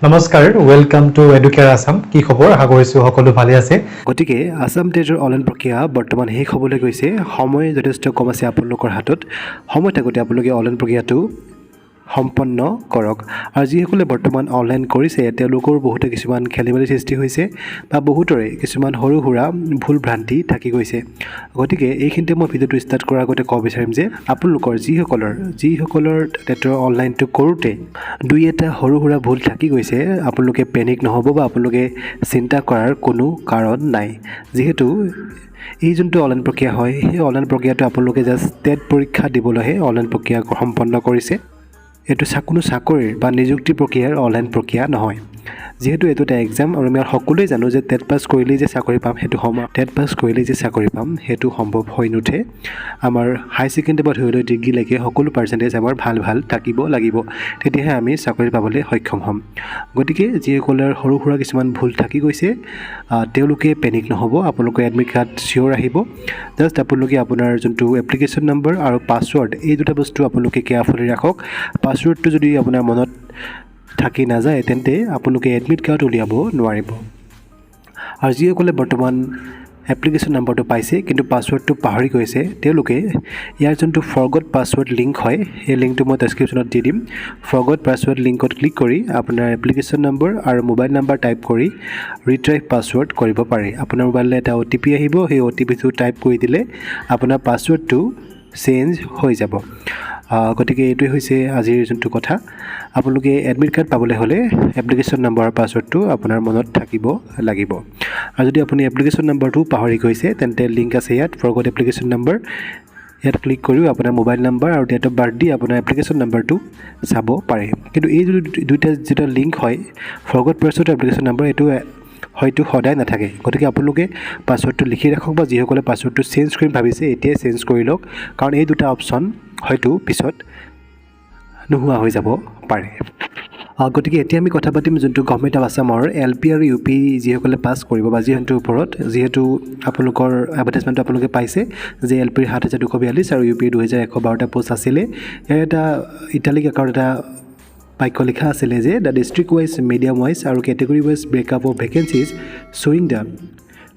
নমস্কাৰ welcome to Educare Assam কি খবৰ আশা কৰিছোঁ সকলো ভালে আছে গতিকে আসাম টেটৰ অনলাইন প্ৰক্ৰিয়া বৰ্তমান শেষ হ'বলৈ গৈছে সময় যথেষ্ট কম আছে আপোনালোকৰ হাতত সময় থাকোঁতে আপোনালোকে অনলাইন প্ৰক্ৰিয়াটো সম্পন্ন কৰক আৰু যিসকলে বৰ্তমান অনলাইন কৰিছে তেওঁলোকৰ বহুতে কিছুমান খেলিমেলি সৃষ্টি হৈছে বা বহুতৰে কিছুমান সৰু সুৰা ভুল ভ্ৰান্তি থাকি গৈছে গতিকে এইখিনিতে মই ভিডিঅ'টো ষ্টাৰ্ট কৰাৰ আগতে ক'ব বিচাৰিম যে আপোনালোকৰ যিসকলৰ টেটৰ অনলাইনটো কৰোঁতে দুই এটা সৰু সুৰা ভুল থাকি গৈছে আপোনালোকে পেনিক নহ'ব বা আপোনালোকে চিন্তা কৰাৰ কোনো কাৰণ নাই যিহেতু এই যোনটো অনলাইন প্ৰক্ৰিয়া হয় সেই অনলাইন প্ৰক্ৰিয়াটো আপোনালোকে জাষ্ট টেট পৰীক্ষা দিবলৈহে অনলাইন প্ৰক্ৰিয়া সম্পন্ন কৰিছে এইটো কোনো চাকৰিৰ বা নিযুক্তি প্ৰক্ৰিয়াৰ অনলাইন প্ৰক্ৰিয়া নহয় যেহেতু এইটো এটা এক্সাম আৰু আমি সকলোৱে জানো যে টেট পাছ কৰিলেই যে চাকৰি পাম সেইটো সম্ভৱ হৈ নুঠে আমাৰ হাই ছেকেণ্ডেৰী বা ধৰি লৈ ডিগ্ৰীলৈকে সকলো পাৰ্চেণ্টেজ আমাৰ ভাল থাকিব লাগিব তেতিয়াহে আমি চাকৰি পাবলৈ সক্ষম হ'ম গতিকে যিসকলৰ সৰু সুৰা কিছুমান ভুল থাকি গৈছে তেওঁলোকে পেনিক নহ'ব আপোনালোকে এডমিট কাৰ্ড চিয়'ৰ আহিব জাষ্ট আপোনালোকে আপোনাৰ যোনটো এপ্লিকেশ্যন নম্বৰ আৰু পাছৱৰ্ড এই দুটা বস্তু আপোনালোকে কেয়াৰফুলি ৰাখক পাছৱৰ্ডটো যদি আপোনাৰ মনত থাকি নাযায় তেন্তে আপোনালোকে এডমিট কাৰ্ড উলিয়াব নোৱাৰিব আৰু যিসকলে বৰ্তমান এপ্লিকেশ্যন নম্বৰটো পাইছে কিন্তু পাছৱৰ্ডটো পাহৰি গৈছে তেওঁলোকে ইয়াৰ যোনটো ফৰগট পাছৱৰ্ড লিংক হয় সেই লিংকটো মই ডেছক্ৰিপশ্যনত দি দিম ফৰগট পাছৱৰ্ড লিংকত ক্লিক কৰি আপোনাৰ এপ্লিকেশ্যন নম্বৰ আৰু মোবাইল নম্বৰ টাইপ কৰি ৰিট্ৰাইভ পাছৱৰ্ড কৰিব পাৰি আপোনাৰ মোবাইললৈ এটা OTP আহিব সেই OTPটো টাইপ কৰি দিলে আপোনাৰ পাছৱৰ্ডটো চেঞ্জ হৈ যাব গতিকে এইটোৱে হৈছে আজিৰ যোনটো কথা আপোনালোকে এডমিট কাৰ্ড পাবলৈ হ'লে এপ্লিকেশ্যন নম্বৰ আৰু পাছৱৰ্ডটো আপোনাৰ মনত থাকিব লাগিব আৰু যদি আপুনি এপ্লিকেশ্যন নম্বৰটো পাহৰি গৈছে তেন্তে লিংক আছে ইয়াত ফৰগট এপ্লিকেশ্যন নম্বৰ ইয়াত ক্লিক কৰিও আপোনাৰ মোবাইল নম্বৰ আৰু ডেট অফ বাৰ্থ দি আপোনাৰ এপ্লিকেশ্যন নম্বৰটো চাব পাৰে কিন্তু এই দুটা যেটা লিংক হয় ফৰগট পাছৱৰ্ড এপ্লিকেশ্যন নম্বৰ এইটো হয়তো সদায় নাথাকে গতিকে আপোনালোকে পাছৱৰ্ডটো লিখি ৰাখক বা যিসকলে পাছৱৰ্ডটো চেঞ্জ কৰিম ভাবিছে এতিয়াই চেঞ্জ কৰি লওক কাৰণ এই দুটা অপশ্যন হয়তো পিছত নোহোৱা হৈ যাব পাৰে গতিকে এতিয়া আমি কথা পাতিম যোনটো গভৰ্ণমেণ্ট অফ আছামৰ LP আৰু UP যিসকলে পাছ কৰিব বা যিহেতুৰ ওপৰত যিহেতু আপোনালোকৰ এডভাৰটাইজমেণ্টটো আপোনালোকে পাইছে যে LPৰ ৭,২৪২ আৰু UPৰ ২,১১২টা পোষ্ট আছিলে ইয়াৰ এটা ইটালিক আকাৰত এটা বাক্য লিখা আছিলে যে the district wise medium wise আৰু category wise breakup of vacancies শ্ব'য়িং the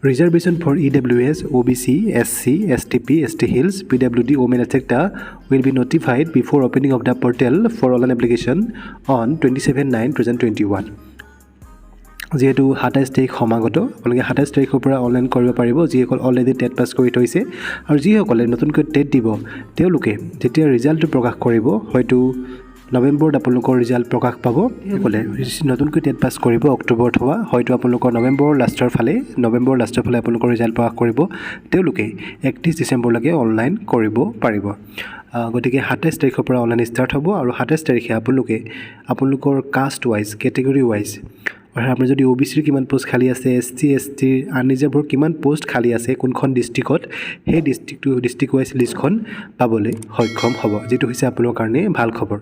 Reservation for EWS, OBC, SC, STP, ST Hills, PWD, Women, etc. will be notified before opening of the portal for online application on 27/9/2021. যিহেতু ২৭ তাৰিখ সমাগত আপোনালোকে ২৭ তাৰিখৰ পৰা online কৰিব পাৰিব যিসকল অলৰেডি টেট পাছ কৰি থৈছে আৰু যিসকলে নতুনকৈ টেট দিব তেওঁলোকে যেতিয়া ৰিজাল্টটো প্ৰকাশ কৰিব হয়তো নৱেম্বৰত আপোনালোকৰ ৰিজাল্ট প্ৰকাশ পাব সকলে নতুনকৈ টেট পাছ কৰিব অক্টোবৰত হোৱা হয়তো আপোনালোকৰ নৱেম্বৰৰ লাষ্টৰ ফালে আপোনালোকৰ ৰিজাল্ট প্ৰকাশ কৰিব তেওঁলোকে ৩১ ডিচেম্বৰলৈকে অনলাইন কৰিব পাৰিব গতিকে ২৭ তাৰিখৰ পৰা অনলাইন ষ্টাৰ্ট হ'ব আৰু ২৭ তাৰিখে আপোনালোকৰ কাষ্ট ৱাইজ কেটেগৰী ৱাইজ আপুনি যদি OBCৰ কিমান পোষ্ট খালী আছে SC STৰ আনৰিজাৰ্ভৰ কিমান পোষ্ট খালী আছে কোনখন ডিষ্ট্ৰিক্টত সেই ডিষ্ট্ৰিক্ট ৱাইজ লিষ্টখন পাবলৈ সক্ষম হ'ব যিটো হৈছে আপোনালোকৰ কাৰণে ভাল খবৰ